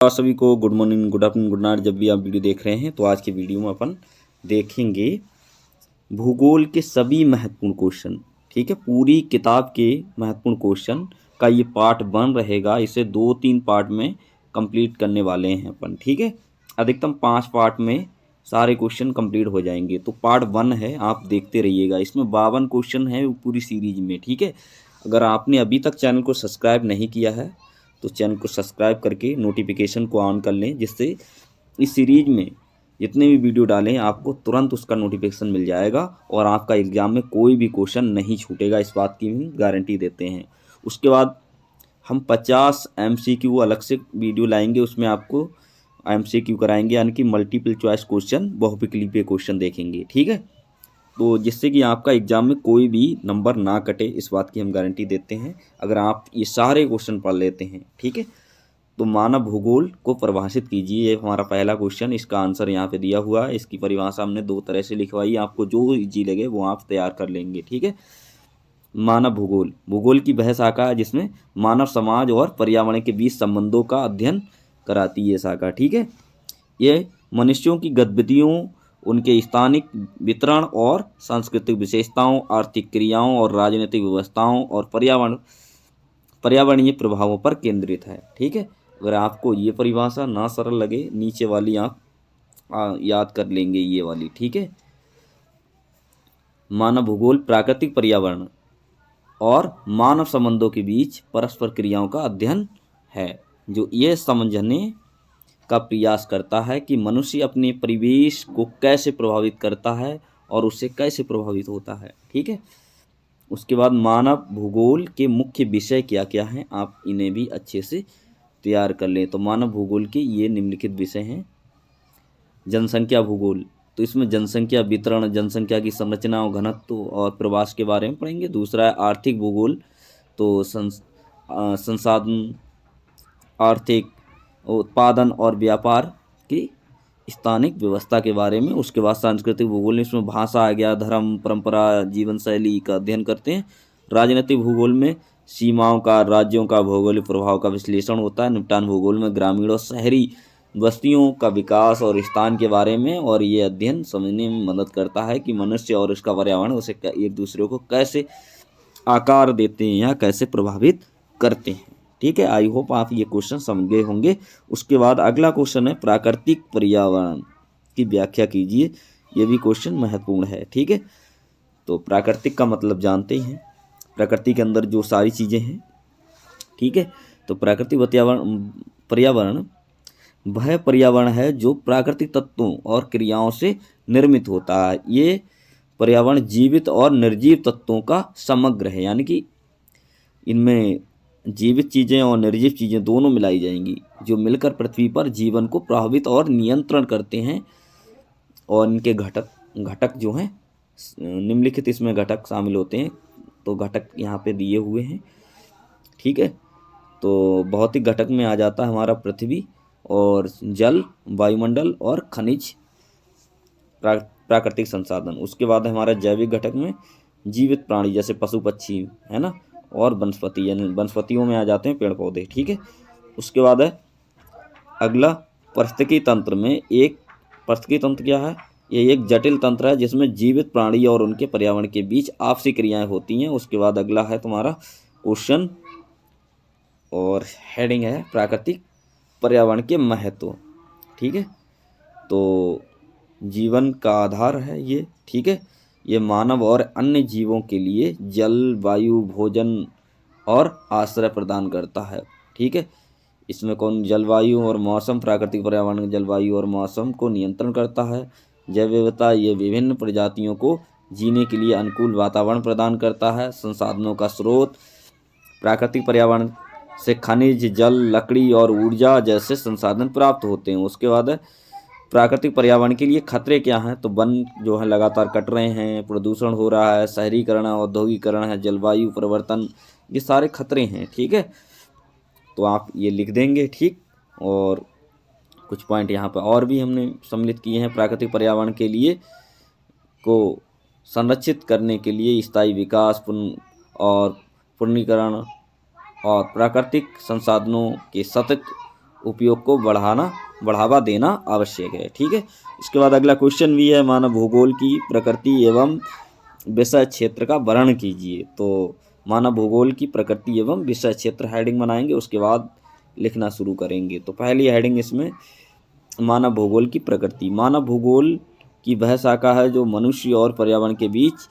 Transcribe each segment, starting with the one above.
आप सभी को good morning, good afternoon, good night. जब भी आप वीडियो देख रहे हैं तो आज के वीडियो में अपन देखेंगे भूगोल के सभी महत्वपूर्ण क्वेश्चन। ठीक है, पूरी किताब के महत्वपूर्ण क्वेश्चन का ये पार्ट 1 रहेगा। इसे 2-3 पार्ट में कंप्लीट करने वाले हैं अपन। ठीक है, अधिकतम 5 पार्ट में सारे क्वेश्चन कंप्लीट हो जाएंगे। तो पार्ट 1 है, आप देखते रहिएगा। इसमें 52 क्वेश्चन है पूरी सीरीज में। ठीक है, अगर आपने अभी तक चैनल को सब्सक्राइब नहीं किया है तो चैनल को सब्सक्राइब करके नोटिफिकेशन को ऑन कर लें, जिससे इस सीरीज में जितने भी वीडियो डालें आपको तुरंत उसका नोटिफिकेशन मिल जाएगा और आपका एग्ज़ाम में कोई भी क्वेश्चन नहीं छूटेगा। इस बात की हम गारंटी देते हैं। उसके बाद हम 50 MCQ अलग से वीडियो लाएंगे, उसमें आपको MCQ कराएंगे, यानी कि मल्टीपल चॉइस क्वेश्चन, बहुविकल्पीय क्वेश्चन देखेंगे। ठीक है, तो जिससे कि आपका एग्ज़ाम में कोई भी नंबर ना कटे, इस बात की हम गारंटी देते हैं अगर आप ये सारे क्वेश्चन पढ़ लेते हैं। ठीक है, तो मानव भूगोल को परिभाषित कीजिए, ये हमारा पहला क्वेश्चन। इसका आंसर यहाँ पे दिया हुआ है। इसकी परिभाषा हमने 2 तरह से लिखवाई, आपको जो इजी लगे वो आप तैयार कर लेंगे। ठीक है, मानव भूगोल भूगोल की वह शाखा है जिसमें मानव समाज और पर्यावरण के बीच संबंधों का अध्ययन कराती है शाखा। ठीक है, ये मनुष्यों की गतिविधियों, उनके स्थानिक वितरण और सांस्कृतिक विशेषताओं, आर्थिक क्रियाओं और राजनीतिक व्यवस्थाओं और पर्यावरणीय प्रभावों पर केंद्रित है। ठीक है, अगर आपको ये परिभाषा ना सरल लगे, नीचे वाली आप याद कर लेंगे ये वाली। ठीक है, मानव भूगोल प्राकृतिक पर्यावरण और मानव संबंधों के बीच परस्पर क्रियाओं का अध्ययन है, जो ये समझने का प्रयास करता है कि मनुष्य अपने परिवेश को कैसे प्रभावित करता है और उससे कैसे प्रभावित होता है। ठीक है, उसके बाद मानव भूगोल के मुख्य विषय क्या क्या हैं, आप इन्हें भी अच्छे से तैयार कर लें। तो मानव भूगोल के ये निम्नलिखित विषय हैं। जनसंख्या भूगोल, तो इसमें जनसंख्या वितरण, जनसंख्या की संरचना और घनत्व और प्रवास के बारे में पढ़ेंगे। दूसरा है आर्थिक भूगोल, तो संसाधन, आर्थिक उत्पादन और व्यापार की स्थानिक व्यवस्था के बारे में। उसके बाद सांस्कृतिक भूगोल में इसमें भाषा आ गया, धर्म, परंपरा, जीवन शैली का अध्ययन करते हैं। राजनीतिक भूगोल में सीमाओं का, राज्यों का भौगोलिक प्रभाव का विश्लेषण होता है। निपटान भूगोल में ग्रामीण और शहरी बस्तियों का विकास और स्थान के बारे में, और ये अध्ययन समझने में मदद करता है कि मनुष्य और उसका पर्यावरण उसे एक दूसरे को कैसे आकार देते हैं या कैसे प्रभावित करते हैं। ठीक है, आई होप आप ये क्वेश्चन समझ गए होंगे। उसके बाद अगला क्वेश्चन है प्राकृतिक पर्यावरण की व्याख्या कीजिए। ये भी क्वेश्चन महत्वपूर्ण है। ठीक है, तो प्राकृतिक का मतलब जानते ही हैं, प्रकृति के अंदर जो सारी चीज़ें हैं। ठीक है, तो प्राकृतिक पर्यावरण वह पर्यावरण है जो प्राकृतिक तत्वों और क्रियाओं से निर्मित होता है। ये पर्यावरण जीवित और निर्जीव तत्वों का समग्र है, यानी कि इनमें जीवित चीज़ें और निर्जीव चीज़ें दोनों मिलाई जाएंगी, जो मिलकर पृथ्वी पर जीवन को प्रभावित और नियंत्रण करते हैं। और इनके घटक जो हैं निम्नलिखित, इसमें घटक शामिल होते हैं। तो घटक यहाँ पे दिए हुए हैं। ठीक है, तो भौतिक घटक में आ जाता है हमारा पृथ्वी और जल, वायुमंडल और खनिज, प्राकृतिक संसाधन। उसके बाद हमारा जैविक घटक में जीवित प्राणी जैसे पशु पक्षी है ना, और वनस्पति, यानी वनस्पतियों में आ जाते हैं पेड़ पौधे। ठीक है, उसके बाद है अगला पारिस्थितिकी तंत्र में। एक पारिस्थितिकी तंत्र क्या है? ये एक जटिल तंत्र है जिसमें जीवित प्राणी और उनके पर्यावरण के बीच आपसी क्रियाएं होती हैं। उसके बाद अगला है तुम्हारा क्वेश्चन और हेडिंग है प्राकृतिक पर्यावरण के महत्व। ठीक है, तो जीवन का आधार है ये। ठीक है, ये मानव और अन्य जीवों के लिए जल, वायु, भोजन और आश्रय प्रदान करता है। ठीक है, इसमें कौन? जलवायु और मौसम। प्राकृतिक पर्यावरण जलवायु और मौसम को नियंत्रण करता है। जैव विविधता, ये विभिन्न प्रजातियों को जीने के लिए अनुकूल वातावरण प्रदान करता है। संसाधनों का स्रोत, प्राकृतिक पर्यावरण से खनिज, जल, लकड़ी और ऊर्जा जैसे संसाधन प्राप्त होते हैं। उसके बाद प्राकृतिक पर्यावरण के लिए खतरे क्या हैं? तो वन जो है लगातार कट रहे हैं, प्रदूषण हो रहा है, शहरीकरण, औद्योगिकरण है, जलवायु परिवर्तन, ये सारे खतरे हैं। ठीक है, तो आप ये लिख देंगे। ठीक, और कुछ पॉइंट यहाँ पर और भी हमने सम्मिलित किए हैं। प्राकृतिक पर्यावरण के लिए को संरक्षित करने के लिए स्थायी विकास और पुनरीकरण और प्राकृतिक संसाधनों के सतत उपयोग को बढ़ावा देना आवश्यक है। ठीक है, इसके बाद अगला क्वेश्चन भी है, मानव भूगोल की प्रकृति एवं विषय क्षेत्र का वर्णन कीजिए। तो मानव भूगोल की प्रकृति एवं विषय क्षेत्र हेडिंग बनाएंगे, उसके बाद लिखना शुरू करेंगे। तो पहली हेडिंग इसमें मानव भूगोल की प्रकृति। मानव भूगोल की वह शाखा है जो मनुष्य और पर्यावरण के बीच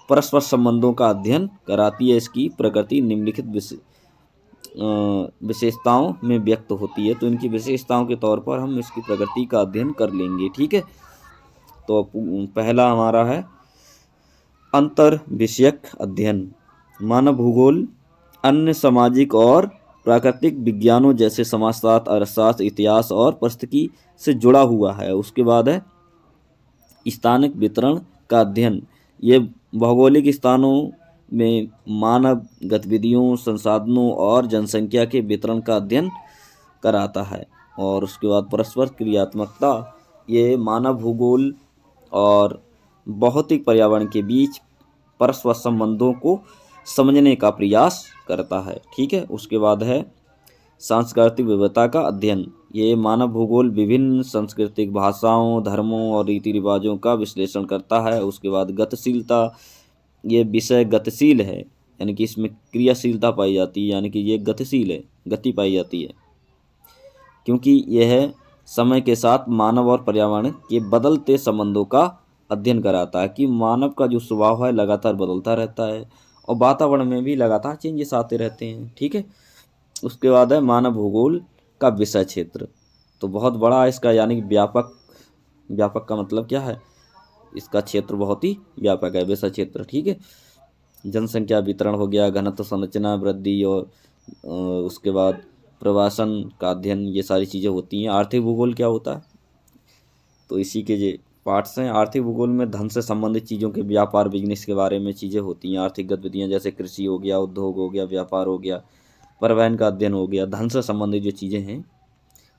परस्पर संबंधों का अध्ययन कराती है। इसकी प्रकृति निम्नलिखित विशेषताओं में व्यक्त होती है। तो इनकी विशेषताओं के तौर पर हम इसकी प्रकृति का अध्ययन कर लेंगे। ठीक है, तो पहला हमारा है अंतर विषयक अध्ययन। मानव भूगोल अन्य सामाजिक और प्राकृतिक विज्ञानों जैसे समाजशास्त्र, अर्थशास्त्र, इतिहास और परिस्थिति से जुड़ा हुआ है। उसके बाद है स्थानिक वितरण का अध्ययन। ये भौगोलिक स्थानों में मानव गतिविधियों, संसाधनों और जनसंख्या के वितरण का अध्ययन कराता है। और उसके बाद परस्पर क्रियात्मकता, ये मानव भूगोल और भौतिक पर्यावरण के बीच परस्पर संबंधों को समझने का प्रयास करता है। ठीक है, उसके बाद है सांस्कृतिक विविधता का अध्ययन। ये मानव भूगोल विभिन्न सांस्कृतिक भाषाओं, धर्मों और रीति रिवाजों का विश्लेषण करता है। उसके बाद गतिशीलता, ये विषय गतिशील है, यानी कि इसमें क्रियाशीलता पाई जाती है, यानी कि ये गतिशील है, गति पाई जाती है, क्योंकि यह समय के साथ मानव और पर्यावरण के बदलते संबंधों का अध्ययन कराता है कि मानव का जो स्वभाव है लगातार बदलता रहता है और वातावरण में भी लगातार चेंजेस आते रहते हैं। ठीक है, उसके बाद है मानव भूगोल का विषय क्षेत्र। तो बहुत बड़ा है इसका, यानी कि व्यापक। व्यापक का मतलब क्या है, इसका क्षेत्र बहुत ही व्यापक है, विषय क्षेत्र। ठीक है, जनसंख्या वितरण हो गया, घनत्व संरचना वृद्धि, और उसके बाद प्रवासन का अध्ययन, ये सारी चीज़ें होती हैं। आर्थिक भूगोल क्या होता है, तो इसी के ये पार्ट्स हैं। आर्थिक भूगोल में धन से संबंधित चीज़ों के व्यापार, बिजनेस के बारे में चीज़ें होती हैं। आर्थिक गतिविधियाँ जैसे कृषि हो गया, उद्योग हो गया, व्यापार हो गया, परिवहन का अध्ययन हो गया, धन से संबंधित जो चीज़ें हैं।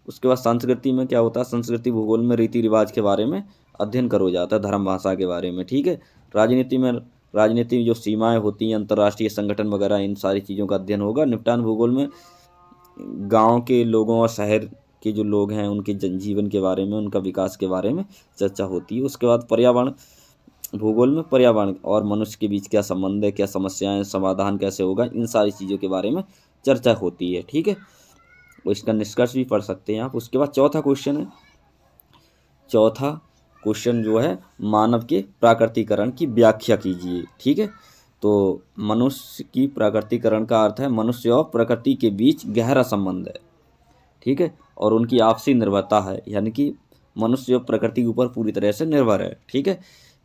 उसके बाद संस्कृति में क्या होता है, संस्कृति भूगोल में रीति रिवाज के बारे में अध्ययन करो जाता है, धर्म भाषा के बारे में। ठीक है, राजनीति में जो सीमाएं होती हैं, अंतर्राष्ट्रीय संगठन वगैरह, इन सारी चीज़ों का अध्ययन होगा। निपटान भूगोल में गांव के लोगों और शहर के जो लोग हैं उनके जनजीवन के बारे में, उनका विकास के बारे में चर्चा होती है। उसके बाद पर्यावरण भूगोल में पर्यावरण और मनुष्य के बीच क्या संबंध है, क्या समस्याएं, समाधान कैसे होगा, इन सारी चीज़ों के बारे में चर्चा होती है। ठीक है, तो इसका निष्कर्ष भी पढ़ सकते हैं आप। उसके बाद चौथा क्वेश्चन है, चौथा क्वेश्चन जो है मानव के प्राकृतिकरण की व्याख्या कीजिए। ठीक है, तो मनुष्य की प्राकृतिकरण का अर्थ है मनुष्य और प्रकृति के बीच गहरा संबंध है। ठीक है, और उनकी आपसी निर्भरता है, यानी कि मनुष्य और प्रकृति के ऊपर पूरी तरह से निर्भर है। ठीक है,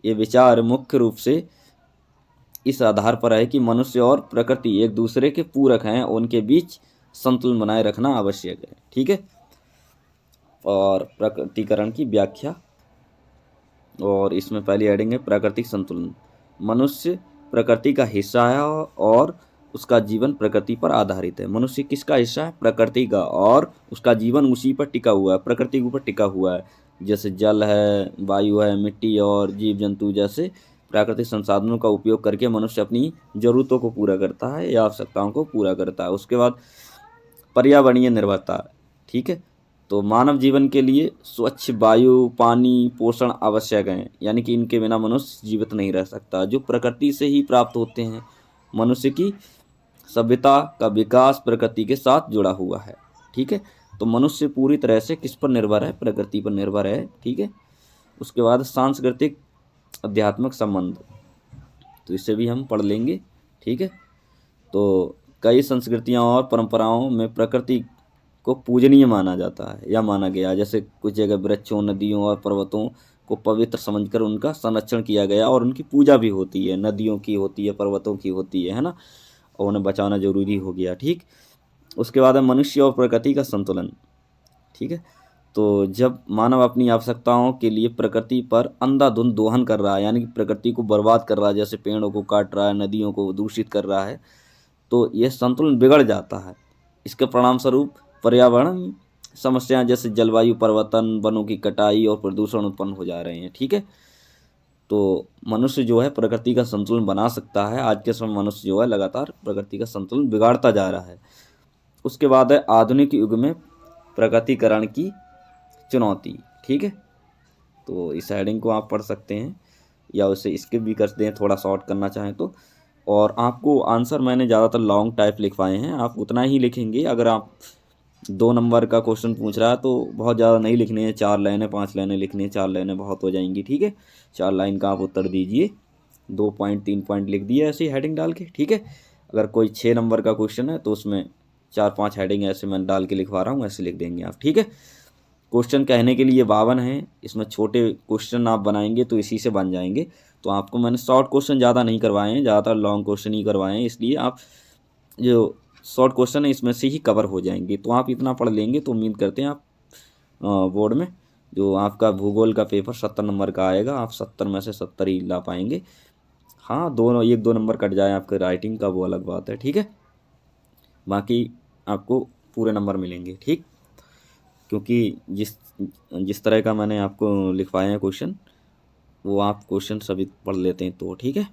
ये विचार मुख्य रूप से इस आधार पर है कि मनुष्य और प्रकृति एक दूसरे के पूरक हैं, उनके बीच संतुलन बनाए रखना आवश्यक है। ठीक है, और प्राकृतिकरण की व्याख्या, और इसमें पहली हेडिंग है प्राकृतिक संतुलन। मनुष्य प्रकृति का हिस्सा है और उसका जीवन प्रकृति पर आधारित है। मनुष्य किसका हिस्सा है, प्रकृति का, और उसका जीवन उसी पर टिका हुआ है, प्रकृति के ऊपर टिका हुआ है। जैसे जल है, वायु है, मिट्टी और जीव जंतु जैसे प्राकृतिक संसाधनों का उपयोग करके मनुष्य अपनी ज़रूरतों को पूरा करता है या आवश्यकताओं को पूरा करता है। उसके बाद पर्यावरणीय निर्भरता। ठीक है, तो मानव जीवन के लिए स्वच्छ वायु, पानी, पोषण आवश्यक हैं, यानी कि इनके बिना मनुष्य जीवित नहीं रह सकता, जो प्रकृति से ही प्राप्त होते हैं। मनुष्य की सभ्यता का विकास प्रकृति के साथ जुड़ा हुआ है। ठीक है, तो मनुष्य पूरी तरह से किस पर निर्भर है, प्रकृति पर निर्भर है। ठीक है, उसके बाद सांस्कृतिक आध्यात्मिक संबंध, तो इसे भी हम पढ़ लेंगे। ठीक है, तो कई संस्कृतियां और परंपराओं में प्रकृति को पूजनीय माना जाता है या माना गया। जैसे कुछ जगह वृक्षों, नदियों और पर्वतों को पवित्र समझकर उनका संरक्षण किया गया और उनकी पूजा भी होती है। नदियों की होती है, पर्वतों की होती है ना, और उन्हें बचाना जरूरी हो गया। ठीक, उसके बाद है मनुष्य और प्रकृति का संतुलन। ठीक है, तो जब मानव अपनी आवश्यकताओं के लिए प्रकृति पर अंधाधुंध दोहन कर रहा है, यानी कि प्रकृति को बर्बाद कर रहा है, जैसे पेड़ों को काट रहा है, नदियों को दूषित कर रहा है, तो यह संतुलन बिगड़ जाता है। इसके परिणाम स्वरूप पर्यावरण समस्याएं जैसे जलवायु परिवर्तन, वनों की कटाई और प्रदूषण उत्पन्न हो जा रहे हैं। ठीक है, तो मनुष्य जो है प्रकृति का संतुलन बना सकता है। आज के समय मनुष्य जो है लगातार प्रकृति का संतुलन बिगाड़ता जा रहा है। उसके बाद है आधुनिक युग में प्रगतिकरण की चुनौती। ठीक है, तो इस हेडिंग को आप पढ़ सकते हैं या उसे स्किप भी कर दें थोड़ा शॉर्ट करना चाहें तो। और आपको आंसर मैंने ज़्यादातर लॉन्ग टाइप लिखवाए हैं, आप उतना ही लिखेंगे। अगर आप 2 नंबर का क्वेश्चन पूछ रहा है तो बहुत ज़्यादा नहीं लिखने हैं, 4 लाइनें 5 लाइनें लिखनी है, 4 लाइनें बहुत हो जाएंगी। ठीक है, 4 लाइन का आप उत्तर दीजिए, 2 पॉइंट 3 पॉइंट लिख दिए ऐसी हेडिंग डाल के। ठीक है, अगर कोई 6 नंबर का क्वेश्चन है तो उसमें 4-5 हेडिंग ऐसे मैं डाल के लिखवा रहा हूँ, ऐसे लिख देंगे आप। ठीक है, क्वेश्चन कहने के लिए 52 हैं, इसमें छोटे क्वेश्चन आप बनाएंगे तो इसी से बन जाएंगे। तो आपको मैंने शॉर्ट क्वेश्चन ज़्यादा नहीं करवाए हैं, ज़्यादातर लॉन्ग क्वेश्चन ही करवाए हैं, इसलिए आप जो शॉर्ट क्वेश्चन है इसमें से ही कवर हो जाएंगे। तो आप इतना पढ़ लेंगे तो उम्मीद करते हैं आप बोर्ड में जो आपका भूगोल का पेपर 70 नंबर का आएगा, आप 70 में से 70 ही ला पाएंगे। हाँ, 1-2 नंबर कट जाए आपके राइटिंग का वो अलग बात है। ठीक है, बाकी आपको पूरे नंबर मिलेंगे। ठीक, क्योंकि जिस तरह का मैंने आपको लिखवाए हैं क्वेश्चन, वो आप क्वेश्चन सभी पढ़ लेते हैं तो। ठीक है,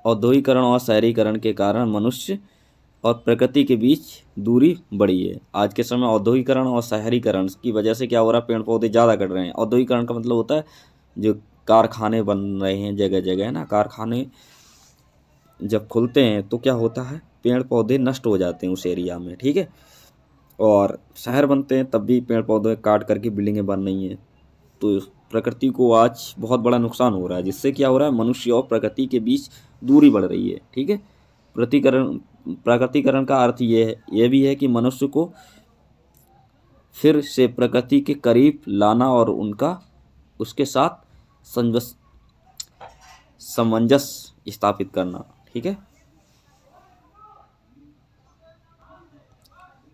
औद्योगिकरण और शहरीकरण के कारण मनुष्य और प्रकृति के बीच दूरी बढ़ी है। आज के समय औद्योगिकरण और शहरीकरण की वजह से क्या हो रहा है, पेड़ पौधे ज़्यादा कट रहे हैं। औद्योगिकरण का मतलब होता है जो कारखाने बन रहे हैं जगह जगह, है ना। कारखाने जब खुलते हैं तो क्या होता है, पेड़ पौधे नष्ट हो जाते हैं उस एरिया में। ठीक है, और शहर बनते हैं तब भी पेड़ पौधे काट करके बिल्डिंगें बन रही हैं। तो प्रकृति को आज बहुत बड़ा नुकसान हो रहा है, जिससे क्या हो रहा है, मनुष्य और प्रकृति के बीच दूरी बढ़ रही है। ठीक है, प्राकृतिकरण का अर्थ ये भी है कि मनुष्य को फिर से प्रकृति के करीब लाना और उसके साथ सामंजस्य स्थापित करना। ठीक है,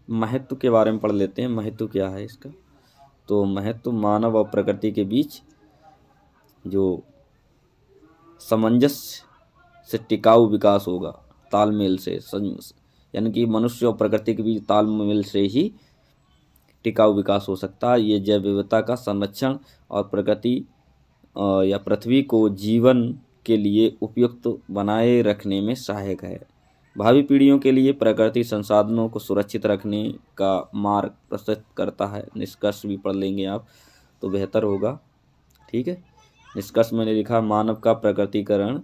महत्व के बारे में पढ़ लेते हैं, महत्व क्या है इसका। तो महत्व मानव और प्रकृति के बीच जो सामंजस्य से टिकाऊ विकास होगा, तालमेल से, यानी कि मनुष्य और प्रकृति के बीच तालमेल से ही टिकाऊ विकास हो सकता है। ये जैव विविधता का संरक्षण और प्रकृति या पृथ्वी को जीवन के लिए उपयुक्त बनाए रखने में सहायक है। भावी पीढ़ियों के लिए प्राकृतिक संसाधनों को सुरक्षित रखने का मार्ग प्रशस्त करता है। निष्कर्ष भी पढ़ लेंगे आप तो बेहतर होगा। ठीक है, निष्कर्ष मैंने लिखा, मानव का प्राकृतिकरण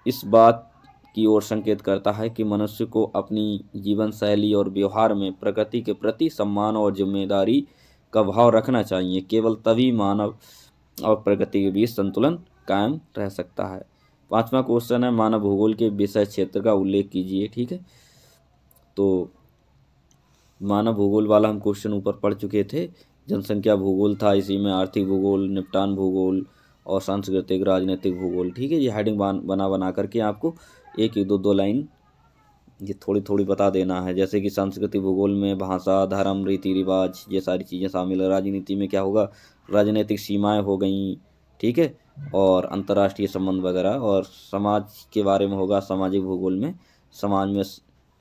इस बात की ओर संकेत करता है कि मनुष्य को अपनी जीवन शैली और व्यवहार में प्रकृति के प्रति सम्मान और जिम्मेदारी का भाव रखना चाहिए। केवल तभी मानव और प्रकृति के बीच संतुलन कायम रह सकता है। 5वां क्वेश्चन है, मानव भूगोल के विषय क्षेत्र का उल्लेख कीजिए। ठीक है, तो मानव भूगोल वाला हम क्वेश्चन ऊपर पढ़ चुके थे। जनसंख्या भूगोल था, इसी में आर्थिक भूगोल, निपटान भूगोल और सांस्कृतिक राजनीतिक भूगोल। ठीक है, ये हेडिंग बना करके आपको एक 2 लाइन ये थोड़ी थोड़ी बता देना है। जैसे कि सांस्कृतिक भूगोल में भाषा, धर्म, रीति रिवाज, ये सारी चीज़ें शामिल है। राजनीति में क्या होगा, राजनीतिक सीमाएं हो गई। ठीक है, और अंतर्राष्ट्रीय संबंध वगैरह। और समाज के बारे में होगा सामाजिक भूगोल में, समाज में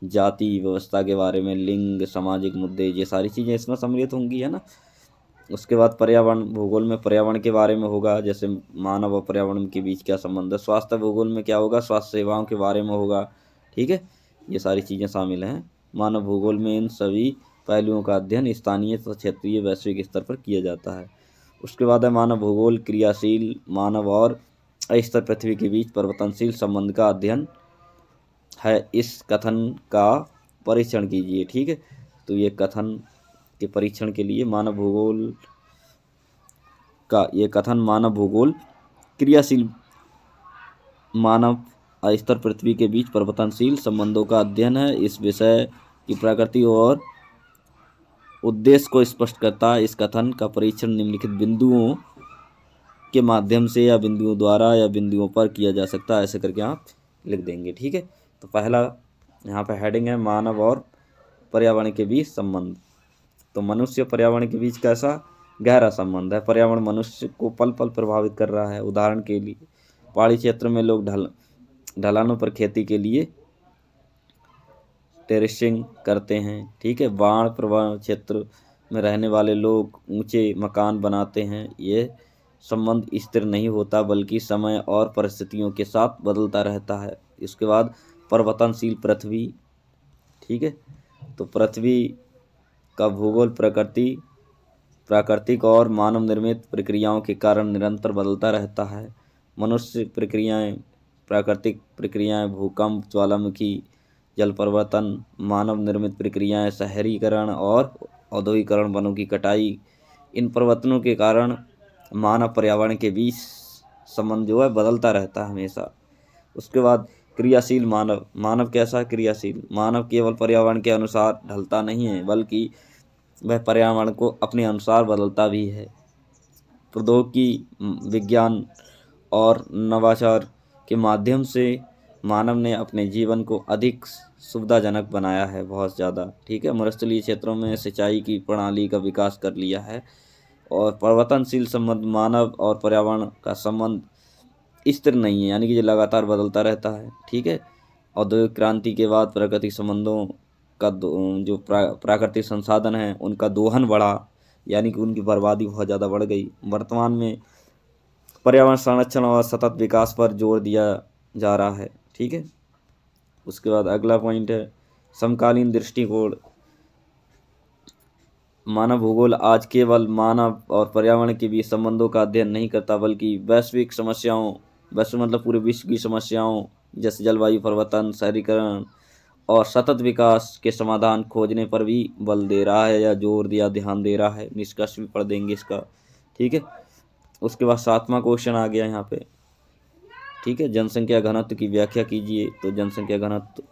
जाति व्यवस्था के बारे में, लिंग, सामाजिक मुद्दे, ये सारी चीज़ें इसमें सम्मिलित होंगी, है ना। उसके बाद पर्यावरण भूगोल में पर्यावरण के बारे में होगा, जैसे मानव और पर्यावरण के बीच क्या संबंध है। स्वास्थ्य भूगोल में क्या होगा, स्वास्थ्य सेवाओं के बारे में होगा। ठीक है, ये सारी चीज़ें शामिल हैं। मानव भूगोल में इन सभी पहलुओं का अध्ययन स्थानीय तथा क्षेत्रीय वैश्विक स्तर पर किया जाता है। उसके बाद है मानव भूगोल क्रियाशील मानव और अस्थिर पृथ्वी के बीच परिवर्तनशील संबंध का अध्ययन है। इस कथन का परीक्षण कीजिए। ठीक है, तो ये कथन के परीक्षण के लिए मानव भूगोल का ये कथन, मानव भूगोल क्रियाशील मानव अस्थिर पृथ्वी के बीच परिवर्तनशील संबंधों का अध्ययन है। इस विषय की प्रकृति और उद्देश्य को स्पष्ट करता है। इस कथन का परीक्षण निम्नलिखित बिंदुओं के माध्यम से या बिंदुओं द्वारा या बिंदुओं पर किया जा सकता है। ऐसे करके आप लिख देंगे। ठीक है, तो पहला यहाँ पे हेडिंग है, मानव और पर्यावरण के बीच संबंध। तो मनुष्य पर्यावरण के बीच कैसा गहरा संबंध है। पर्यावरण मनुष्य को पल पल प्रभावित कर रहा है। उदाहरण के लिए पहाड़ी क्षेत्र में लोग ढलानों पर खेती के लिए टेरेसिंग करते हैं। ठीक है, बाढ़ प्रभावित क्षेत्र में रहने वाले लोग ऊंचे मकान बनाते हैं। ये संबंध स्थिर नहीं होता बल्कि समय और परिस्थितियों के साथ बदलता रहता है। इसके बाद परिवर्तनशील पृथ्वी। ठीक है, तो पृथ्वी का भूगोल प्राकृतिक और मानव निर्मित प्रक्रियाओं के कारण निरंतर बदलता रहता है। मनुष्य प्रक्रियाएं, प्राकृतिक प्रक्रियाएं, भूकंप, ज्वालामुखी, जल परिवर्तन, मानव निर्मित प्रक्रियाएं, शहरीकरण और औद्योगिकरण, वनों की कटाई, इन परिवर्तनों के कारण मानव पर्यावरण के बीच संबंध जो है बदलता रहता है हमेशा। उसके बाद क्रियाशील मानव। मानव कैसा क्रियाशील? मानव केवल पर्यावरण के अनुसार ढलता नहीं है, बल्कि वह पर्यावरण को अपने अनुसार बदलता भी है। प्रौद्योगिकी, विज्ञान और नवाचार के माध्यम से मानव ने अपने जीवन को अधिक सुविधाजनक बनाया है, बहुत ज़्यादा। ठीक है, मरुस्थलीय क्षेत्रों में सिंचाई की प्रणाली का विकास कर लिया है। और परिवर्तनशील संबंध। मानव और पर्यावरण का संबंध स्थिर नहीं है, यानी कि ये लगातार बदलता रहता है। ठीक है, औद्योगिक क्रांति के बाद प्राकृतिक संबंधों का जो प्राकृतिक संसाधन हैं उनका दोहन बढ़ा, यानी कि उनकी बर्बादी बहुत ज़्यादा बढ़ गई। वर्तमान में पर्यावरण संरक्षण और सतत विकास पर जोर दिया जा रहा है। ठीक है, उसके बाद अगला पॉइंट है समकालीन दृष्टिकोण। मानव भूगोल आज केवल मानव और पर्यावरण के बीच संबंधों का अध्ययन नहीं करता, बल्कि वैश्विक समस्याओं, वैश्विक मतलब पूरे विश्व की समस्याओं जैसे जलवायु परिवर्तन, शहरीकरण और सतत विकास के समाधान खोजने पर भी बल दे रहा है, या जोर दिया, ध्यान दे रहा है। निष्कर्ष भी पढ़ देंगे इसका। ठीक है, उसके बाद 7वां क्वेश्चन आ गया यहाँ पे। ठीक है, जनसंख्या घनत्व की व्याख्या कीजिए। तो जनसंख्या घनत्व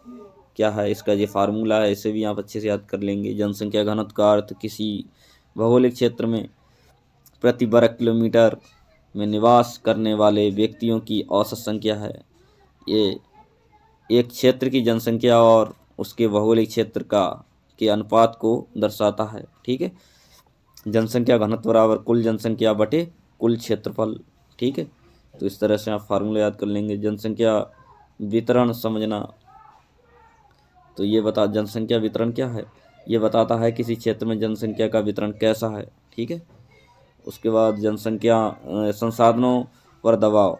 क्या है, इसका ये फार्मूला है, इसे भी आप अच्छे से याद कर लेंगे। जनसंख्या घनत्व का अर्थ किसी भौगोलिक क्षेत्र में प्रति वर्ग किलोमीटर में निवास करने वाले व्यक्तियों की औसत संख्या है। ये एक क्षेत्र की जनसंख्या और उसके भौगोलिक क्षेत्र के अनुपात को दर्शाता है। ठीक है, जनसंख्या घनत्व बराबर कुल जनसंख्या बटे कुल क्षेत्रफल। ठीक है, तो इस तरह से आप फार्मूला याद कर लेंगे। जनसंख्या वितरण समझना, तो ये जनसंख्या वितरण क्या है, ये बताता है किसी क्षेत्र में जनसंख्या का वितरण कैसा है। ठीक है, उसके बाद जनसंख्या संसाधनों पर दबाव।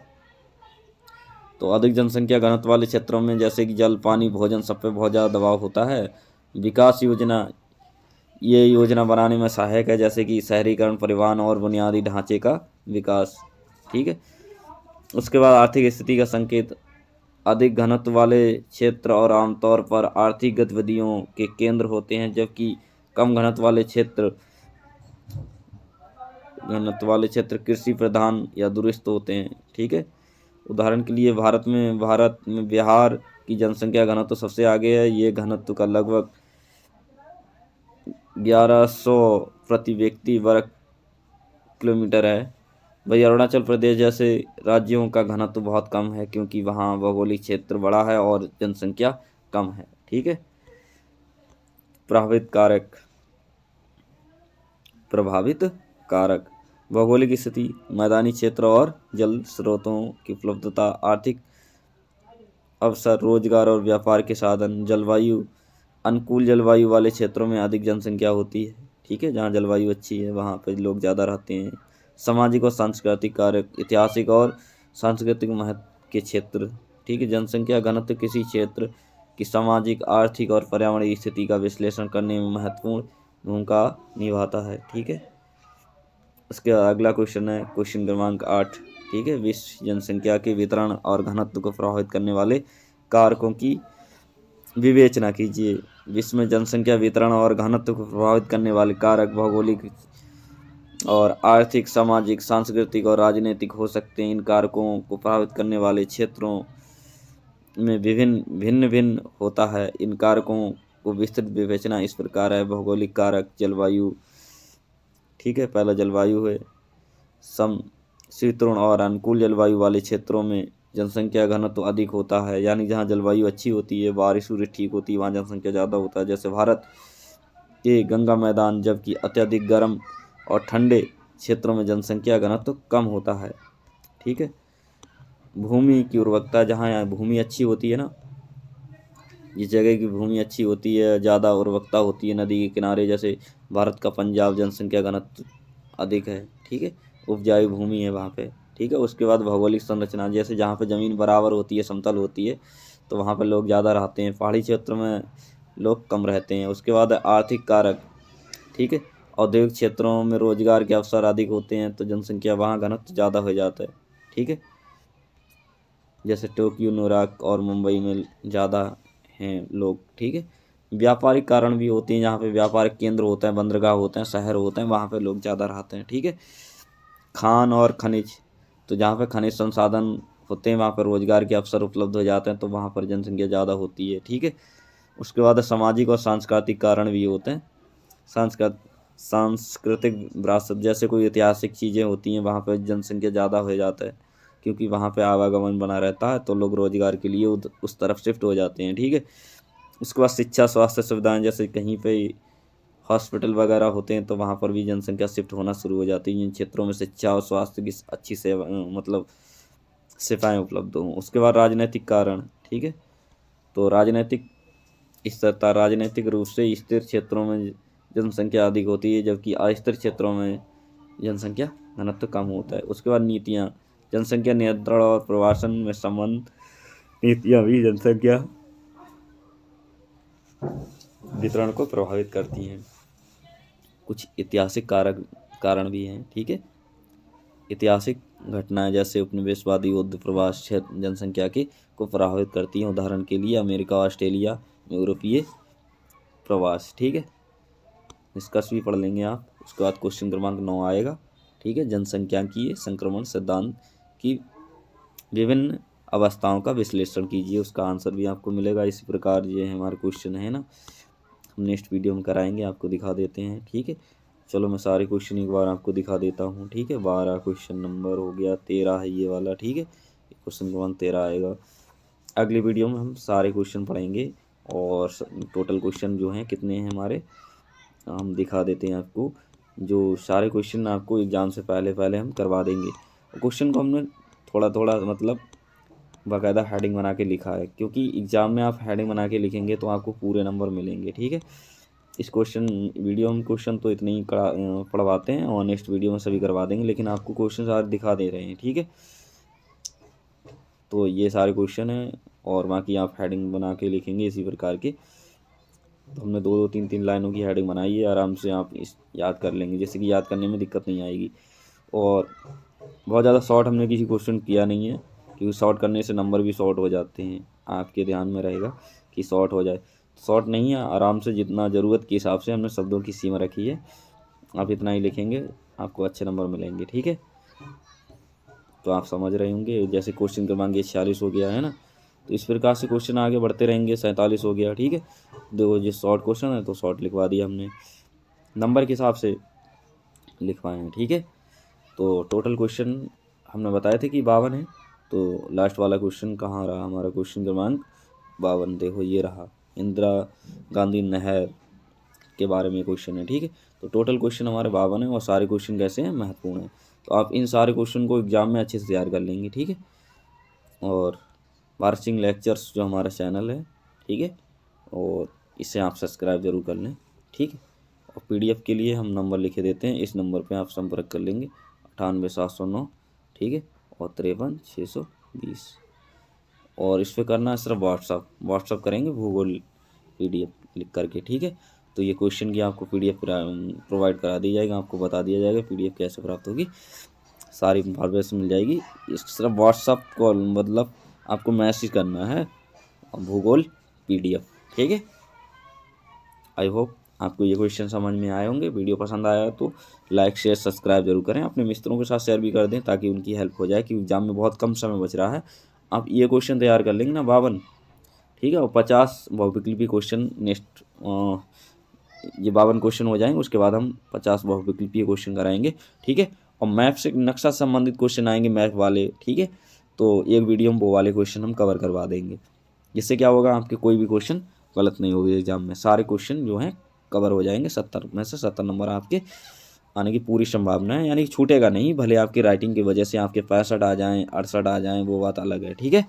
तो अधिक जनसंख्या घनत्व वाले क्षेत्रों में जैसे कि जल, पानी, भोजन, सब पे बहुत ज़्यादा दबाव होता है। विकास योजना, ये योजना बनाने में सहायक है, जैसे कि शहरीकरण, परिवहन और बुनियादी ढांचे का विकास। ठीक है, उसके बाद आर्थिक स्थिति का संकेत। अधिक घनत्व वाले क्षेत्र और आमतौर पर आर्थिक गतिविधियों के केंद्र होते हैं, जबकि कम घनत्व वाले क्षेत्र कृषि प्रधान या दूरस्थ होते हैं। ठीक है, उदाहरण के लिए भारत में बिहार की जनसंख्या घनत्व सबसे आगे है। ये घनत्व का लगभग 1100 प्रति व्यक्ति वर्ग किलोमीटर है। वही अरुणाचल प्रदेश जैसे राज्यों का घनत्व बहुत कम है, क्योंकि वहाँ भौगोलिक क्षेत्र बड़ा है और जनसंख्या कम है। ठीक है, प्रभावित कारक। भौगोलिक स्थिति, मैदानी क्षेत्र और जल स्रोतों की उपलब्धता, आर्थिक अवसर, रोजगार और व्यापार के साधन। जलवायु, अनुकूल जलवायु वाले क्षेत्रों में अधिक जनसंख्या होती है। ठीक है, जहाँ जलवायु अच्छी है वहाँ पर लोग ज़्यादा रहते हैं। सामाजिक और सांस्कृतिक कारक, ऐतिहासिक और सांस्कृतिक महत्व के क्षेत्र। ठीक है, जनसंख्या घनत्व किसी क्षेत्र की सामाजिक, आर्थिक और पर्यावरणीय स्थिति का विश्लेषण करने में महत्वपूर्ण भूमिका निभाता है। ठीक है, उसके अगला क्वेश्चन है क्वेश्चन क्रमांक 8। ठीक है, विश्व जनसंख्या के वितरण और घनत्व को प्रभावित करने वाले कारकों की विवेचना कीजिए। विश्व में जनसंख्या वितरण और घनत्व को प्रभावित करने वाले कारक भौगोलिक और आर्थिक, सामाजिक, सांस्कृतिक और राजनीतिक हो सकते हैं। इन कारकों को प्रभावित करने वाले क्षेत्रों में भिन्न भिन्न होता है। इन कारकों को विस्तृत विवेचना इस प्रकार है। भौगोलिक कारक, जलवायु। ठीक है, पहला जलवायु है। समशीतोष्ण और अनुकूल जलवायु वाले क्षेत्रों में जनसंख्या घनत्व अधिक होता है, यानी जहाँ जलवायु अच्छी होती है, बारिश ठीक होती है, वहाँ जनसंख्या ज़्यादा होता है। जैसे भारत के गंगा मैदान, जबकि अत्यधिक गर्म और ठंडे क्षेत्रों में जनसंख्या घनत्व कम होता है। ठीक है, भूमि की उर्वरकता, जहाँ भूमि अच्छी होती है ना, जिस जगह की भूमि अच्छी होती है, ज़्यादा उर्वरकता होती है, नदी के किनारे, जैसे भारत का पंजाब, जनसंख्या घनत्व अधिक है। ठीक है, उपजाऊ भूमि है वहाँ पे। ठीक है, उसके बाद भौगोलिक संरचना, जैसे जहाँ पे ज़मीन बराबर होती है, समतल होती है, तो वहाँ पे लोग ज़्यादा रहते हैं। पहाड़ी क्षेत्र में लोग कम रहते हैं। उसके बाद आर्थिक कारक, ठीक है। औद्योगिक क्षेत्रों में रोजगार के अवसर अधिक होते हैं तो जनसंख्या वहाँ घनत्व ज़्यादा हो जाता है, ठीक है। जैसे टोक्यो, न्यूयॉर्क और मुंबई में ज़्यादा हैं लोग, ठीक है। व्यापारिक कारण भी होते हैं, जहाँ पे व्यापारिक केंद्र होते हैं, बंदरगाह होते हैं, शहर होते हैं, वहाँ पे लोग ज़्यादा रहते हैं, ठीक है। खान और खनिज, तो जहाँ पे खनिज संसाधन होते हैं वहाँ पर रोजगार के अवसर उपलब्ध हो जाते हैं तो वहाँ पर जनसंख्या ज़्यादा होती है, ठीक है। उसके बाद सामाजिक और सांस्कृतिक कारण भी होते हैं। सांस्कृतिक विरासत, जैसे कोई ऐतिहासिक चीज़ें होती हैं वहाँ पर जनसंख्या ज़्यादा हो जाता है, क्योंकि वहाँ पे आवागमन बना रहता है तो लोग रोजगार के लिए उस तरफ शिफ्ट हो जाते हैं, ठीक है। उसके बाद शिक्षा, स्वास्थ्य सुविधाएं, जैसे कहीं पे हॉस्पिटल वगैरह होते हैं तो वहाँ पर भी जनसंख्या शिफ्ट होना शुरू हो जाती है जिन क्षेत्रों में शिक्षा और स्वास्थ्य की अच्छी सेवा मतलब सेवाएं उपलब्ध हों। उसके बाद राजनीतिक कारण, ठीक है। तो राजनीतिक स्थिरता, राजनीतिक रूप से स्थिर क्षेत्रों में जनसंख्या अधिक होती है जबकि अस्थिर क्षेत्रों में जनसंख्या घनत्व कम होता है। उसके बाद नीतियाँ, जनसंख्या नियंत्रण और प्रवासन में संबंध, नीतियाँ भी जनसंख्या वितरण को प्रभावित करती हैं। कुछ ऐतिहासिक कारण भी हैं, ठीक है। ऐतिहासिक घटनाएं जैसे उपनिवेशवादी युद्ध, प्रवास जनसंख्या के को प्रभावित करती हैं। उदाहरण के लिए अमेरिका, ऑस्ट्रेलिया में यूरोपीय प्रवास, ठीक है। निष्कर्ष भी पढ़ लेंगे आप। उसके बाद क्वेश्चन क्रमांक 9 आएगा, ठीक है। जनसंख्यांकीय संक्रमण सिद्धांत की विभिन्न अवस्थाओं का विश्लेषण कीजिए। उसका आंसर भी आपको मिलेगा इसी प्रकार। ये हमारे क्वेश्चन है ना, हम नेक्स्ट वीडियो में कराएंगे, आपको दिखा देते हैं, ठीक है। चलो मैं सारे क्वेश्चन एक बार आपको दिखा देता हूँ, ठीक है। 12 क्वेश्चन नंबर हो गया, 13 है ये वाला, ठीक है। क्वेश्चन क्रमांक 13 आएगा। अगली वीडियो में हम सारे क्वेश्चन पढ़ेंगे और टोटल क्वेश्चन जो हैं कितने हैं हमारे हम दिखा देते हैं आपको। जो सारे क्वेश्चन आपको एग्ज़ाम से पहले हम करवा देंगे। क्वेश्चन को हमने थोड़ा थोड़ा मतलब बाकायदा हेडिंग बना के लिखा है, क्योंकि एग्ज़ाम में आप हेडिंग बना के लिखेंगे तो आपको पूरे नंबर मिलेंगे, ठीक है। इस वीडियो में क्वेश्चन तो इतने ही पढ़वाते हैं और नेक्स्ट वीडियो में सभी करवा देंगे, लेकिन आपको क्वेश्चन सारे दिखा दे रहे हैं, ठीक है। तो ये सारे क्वेश्चन हैं और बाकी आप हेडिंग बना के लिखेंगे इसी प्रकार के। तो हमने 2-2, 3-3 लाइनों की हेडिंग बनाई है, आराम से आप इस याद कर लेंगे, जैसे कि याद करने में दिक्कत नहीं आएगी। और बहुत ज़्यादा शॉर्ट हमने किसी क्वेश्चन किया नहीं है, क्योंकि शॉर्ट करने से नंबर भी शॉर्ट हो जाते हैं। आपके ध्यान में रहेगा कि शॉर्ट हो जाए, शॉर्ट नहीं है, आराम से जितना ज़रूरत के हिसाब से हमने शब्दों की सीमा रखी है। आप इतना ही लिखेंगे, आपको अच्छे नंबर मिलेंगे, ठीक है। तो आप समझ रहे होंगे। जैसे क्वेश्चन क्रमांक 46 हो गया है ना, तो इस प्रकार से क्वेश्चन आगे बढ़ते रहेंगे। 47 हो गया, ठीक है। देखो ये शॉर्ट क्वेश्चन है तो शॉर्ट लिखवा दिया हमने, नंबर के हिसाब से लिखवाए हैं, ठीक है। तो टोटल क्वेश्चन हमने बताए थे कि 52 है। तो लास्ट वाला क्वेश्चन कहाँ रहा हमारा, क्वेश्चन क्रमांक 52, देखो ये रहा, इंदिरा गांधी नहर के बारे में क्वेश्चन है, ठीक है। तो टोटल क्वेश्चन हमारे 52 है और सारे क्वेश्चन कैसे हैं, महत्वपूर्ण हैं। तो आप इन सारे क्वेश्चन को एग्जाम में अच्छे से तैयार कर लेंगे, ठीक है। और वार्षिक लेक्चर्स जो हमारा चैनल है, ठीक है, और इसे आप सब्सक्राइब जरूर कर लें, ठीक है। और PDF के लिए हम नंबर लिखे देते हैं, इस नंबर पे आप संपर्क कर लेंगे 98 709, ठीक है, और 53 620। और इस पर करना है सिर्फ व्हाट्सअप करेंगे भूगोल PDF लिख करके, ठीक है। तो ये क्वेश्चन की आपको PDF प्रोवाइड करा दी जाएगा, आपको बता दिया जाएगा PDF कैसे प्राप्त होगी, सारी इन्फॉर्मेशन मिल जाएगी। सिर्फ व्हाट्सअप कॉल मतलब आपको मैसेज करना है भूगोल PDF, ठीक है। आई होप आपको ये क्वेश्चन समझ में आए होंगे। वीडियो पसंद आया तो लाइक शेयर सब्सक्राइब जरूर करें, अपने मित्रों के साथ शेयर भी कर दें ताकि उनकी हेल्प हो जाए, क्योंकि एग्जाम में बहुत कम समय बच रहा है। आप ये क्वेश्चन तैयार कर लेंगे ना 52, ठीक है, और 50 बहुविकल्पी क्वेश्चन नेक्स्ट ये 52 क्वेश्चन हो जाएंगे, उसके बाद हम 50 बहुविकल्पीय क्वेश्चन कराएंगे, ठीक है। और मैप से नक्शा संबंधित क्वेश्चन आएंगे मैप वाले, ठीक है। तो एक वीडियो में वो वाले क्वेश्चन हम कवर करवा देंगे, जिससे क्या होगा, आपके कोई भी क्वेश्चन गलत नहीं होगी एग्जाम में, सारे क्वेश्चन जो हैं कवर हो जाएंगे। 70 में से 70 नंबर आपके आने की पूरी संभावना है, यानी छूटेगा नहीं। भले आपकी राइटिंग की वजह से आपके 65 आ जाएँ, 68 आ जाएँ, वो बात अलग है, ठीक है।